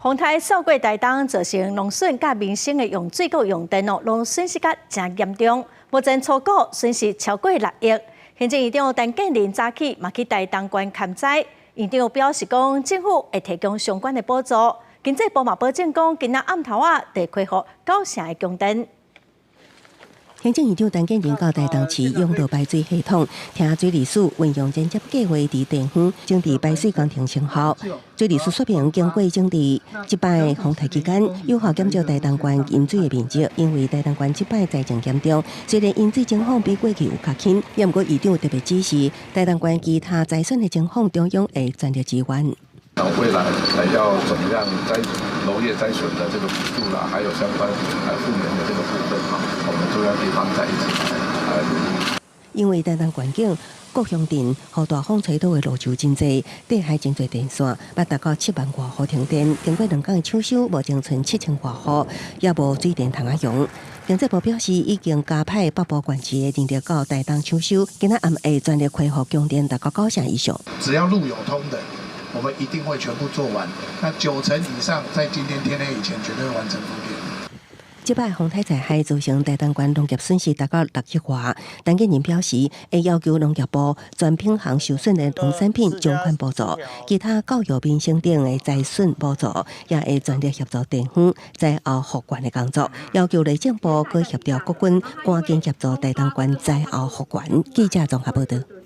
洪台扫过台东，造成农损甲民生的用水果用电农损失甲真严重，目前初估损失超过6亿。行政院长陈建仁早起嘛去台东县勘灾，院长表示讲，政府会提供相关的补助。经济部嘛保证讲，今仔暗头会恢复9成的供电。行政院长陈建仁到台东市用路排水系统，听水利署运用间接计划伫地方整治排水工程成效。水利署说明，经过整治，这摆洪台期间有效减少台东县饮水的面积，因为台东县这摆灾情严重，虽然饮水情况比过去有较轻，也毋过院长特别指示，台东县其他灾损的情况，中央会全力支援。未来还要怎么样农业灾损的这个补助啦，还有相关复原的这个部分我们中央地方在一起来努力。因为台东环境各乡镇雨大风吹倒的路树真侪，地海真侪电线，捌达到7万外户停电。经过2天的抢修，目前剩7000外户，也无水电通用。经济部表示，已经加派北部县市的电力到台东抢修，今仔暗下全力恢复供电达到9成以上。只要路有通的，我们一定会全部做完。那9成以上，在今天天黑以前，绝对会完成复电。这摆洪台灾害造成台东县农业损失达到6亿外，陈建仁表示，会要求农业部全品项受损的农产品捐款补助，其他教育民生等的灾损补助，也会全力协助地方灾后复原的工作。要求内政部佮协调各军赶紧协助台东县灾后复原。记者综合报道。